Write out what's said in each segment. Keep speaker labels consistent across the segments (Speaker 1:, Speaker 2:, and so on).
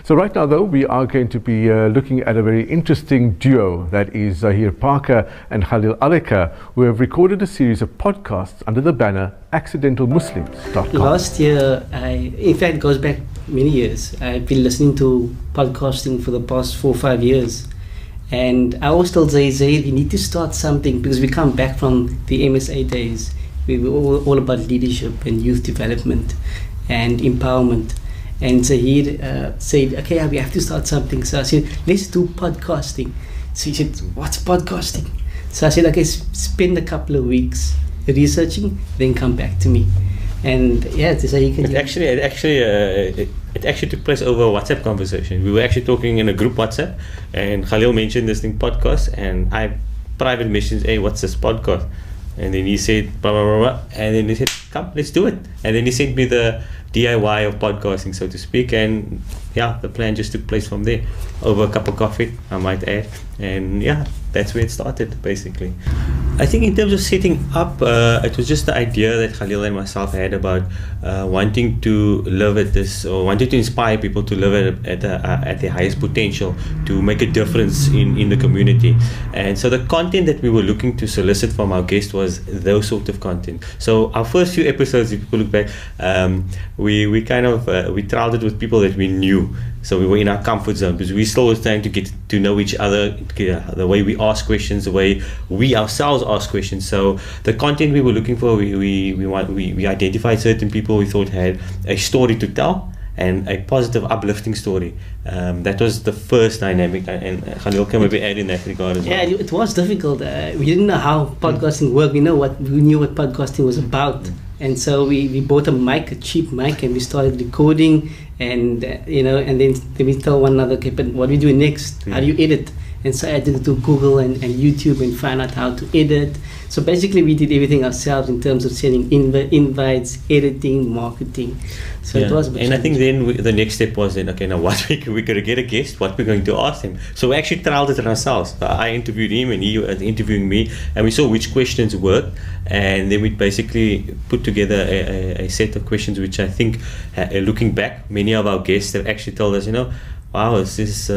Speaker 1: So right now, though, we are going to be looking at a very interesting duo, that is Zahir Parker and Khalil Aleka, who have recorded a series of podcasts under the banner AccidentalMuslims.com.
Speaker 2: Last year, in fact, it goes back many years. I've been listening to podcasting for the past 4 or 5 years. And I always told Zahir, you need to start something, because we come back from the MSA days. We were all about leadership and youth development and empowerment. And Zahir said, okay, we have to start something. So I said, let's do podcasting. So he said, what's podcasting? So I said, okay, spend a couple of weeks researching, then come back to me. And yeah, so you can.
Speaker 3: It actually took place over a WhatsApp conversation. We were actually talking in a group WhatsApp, and Khalil mentioned this thing podcast, and I private messaged, hey, what's this podcast? And then he said, blah, blah, blah, blah. And then he said, come, let's do it. And then he sent me the DIY of podcasting, so to speak. And yeah, the plan just took place from there, over a cup of coffee, I might add. And yeah, that's where it started, basically. I think in terms of setting up, it was just the idea that Khalil and myself had about wanting to live at this, or wanting to inspire people to live at their highest potential, to make a difference in the community. And so the content that we were looking to solicit from our guests was those sort of content. So our first few episodes, if people look back, we kind of we trialed it with people that we knew. So we were in our comfort zone, because we still were trying to get to know each other, the way we ask questions, the way we ourselves ask questions. So the content we were looking for, we identified certain people we thought had a story to tell, and a positive, uplifting story. That was the first dynamic, and Khalil can maybe add in that regard as well.
Speaker 2: Yeah, it was difficult. We didn't know how podcasting worked. We knew what podcasting was about. And so we bought a cheap mic, and we started recording, and and then we tell one another, okay, but what do we do next? How do you edit? And so I had to do Google and YouTube and find out how to edit. So basically we did everything ourselves in terms of sending invites, editing, marketing. So
Speaker 3: yeah.
Speaker 2: It was.
Speaker 3: And I think then the next step was then, okay, now what we're going to get a guest, what we're going to ask him. So we actually trialed it ourselves. I interviewed him, and he was interviewing me, and we saw which questions worked, and then we basically put together a set of questions which I think, looking back, many of our guests have actually told us, wow, this is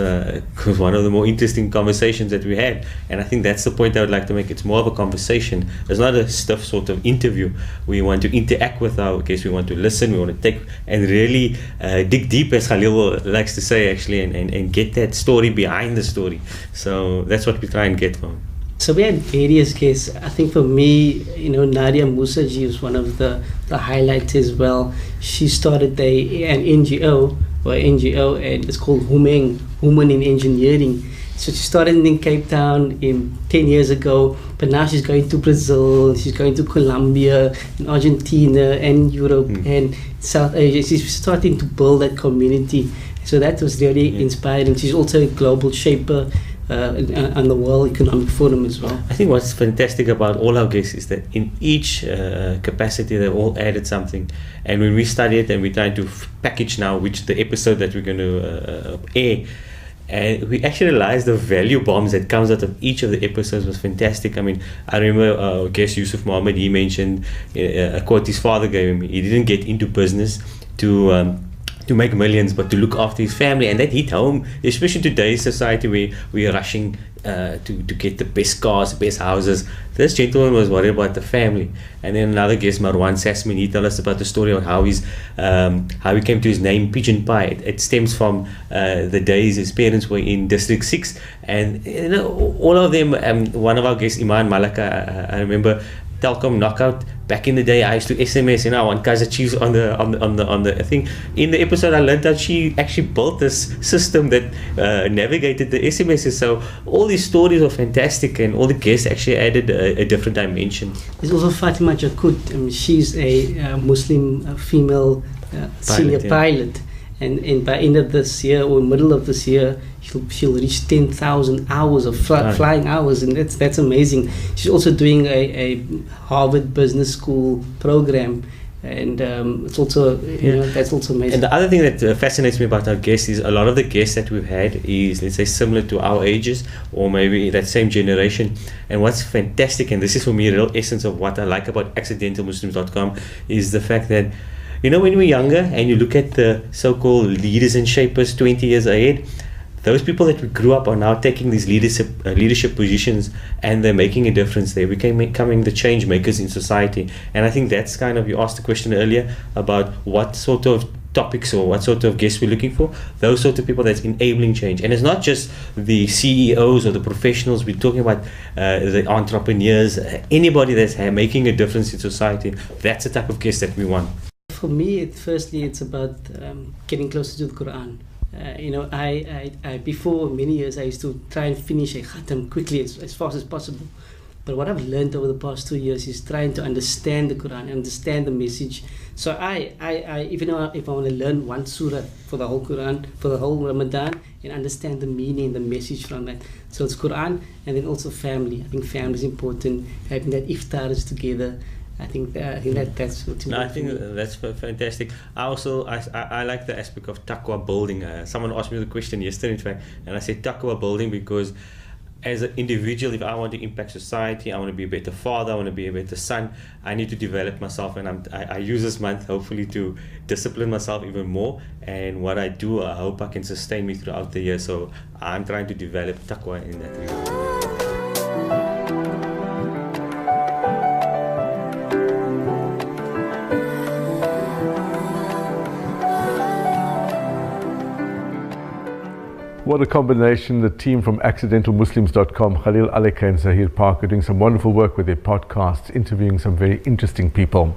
Speaker 3: one of the more interesting conversations that we had. And I think that's the point I would like to make. It's more of a conversation. It's not a stiff sort of interview. We want to interact with our guests. We want to listen. We want to take and really dig deep, as Khalil likes to say, actually, and get that story behind the story. So that's what we try and get from.
Speaker 2: So we had various guests. I think for me, Nadia Musaji was one of the highlights as well. She started an NGO, and it's called Humeng, Women in Engineering. So she started in Cape Town 10 years ago, but now she's going to Brazil, she's going to Colombia, and Argentina, and Europe, and South Asia. She's starting to build that community. So that was really inspiring. She's also a global shaper on the World Economic Forum as well.
Speaker 3: I think what's fantastic about all our guests is that in each capacity they've all added something, and when we study it and we try to package now the episode that we're going to air, and we actually realized the value bombs that comes out of each of the episodes was fantastic. I mean, I remember our guest Yusuf Mohammed, he mentioned a quote his father gave him. He didn't get into business to make millions, but to look after his family, and that hit home, especially in today's society where we are rushing to get the best cars, the best houses. This gentleman was worried about the family. And then another guest, Marwan Sasmin, he told us about the story of how he came to his name Pigeon Pie. It stems from the days his parents were in District 6, and all of them. One of our guests, Iman Malaka, I remember Telkom knockout. Back in the day, I used to SMS, I want Kaiser Chiefs on the thing. In the episode, I learned that she actually built this system that navigated the SMSs. So all these stories are fantastic, and all the guests actually added a different dimension.
Speaker 2: There's also Fatima Jakut. She's a Muslim female senior pilot. And by end of this year or middle of this year, she'll reach 10,000 hours of flying hours, and that's amazing. She's also doing a Harvard Business School program, and it's also that's also amazing.
Speaker 3: And the other thing that fascinates me about our guests is a lot of the guests that we've had is, let's say, similar to our ages, or maybe that same generation. And what's fantastic, and this is for me the real essence of what I like about AccidentalMuslims.com, is the fact that You know, when we're younger and you look at the so-called leaders and shapers 20 years ahead, those people that we grew up are now taking these leadership positions, and they're making a difference. They're becoming the change makers in society. And I think that's kind of, you asked the question earlier about what sort of topics or what sort of guests we're looking for. Those sort of people that's enabling change. And it's not just the CEOs or the professionals. We're talking about the entrepreneurs, anybody that's making a difference in society. That's the type of guest that we want.
Speaker 2: For me, firstly, it's about getting closer to the Quran. You know, I before many years I used to try and finish a khatam quickly as fast as possible. But what I've learned over the past 2 years is trying to understand the Quran, understand the message. So I even though if I want to learn one surah for the whole Quran, for the whole Ramadan, and understand the meaning, the message from that. So it's Quran, and then also family. I think family is important. Having that iftar is together. I think that's what's important.
Speaker 3: No, I think that's fantastic. I like the aspect of taqwa building. Someone asked me the question yesterday, in fact, and I said taqwa building because as an individual, if I want to impact society, I want to be a better father, I want to be a better son, I need to develop myself, and I use this month hopefully to discipline myself even more. And what I do, I hope I can sustain me throughout the year. So I'm trying to develop taqwa in that regard.
Speaker 1: What a combination. The team from AccidentalMuslims.com, Khalil Alika and Zahir Parker, doing some wonderful work with their podcasts, interviewing some very interesting people.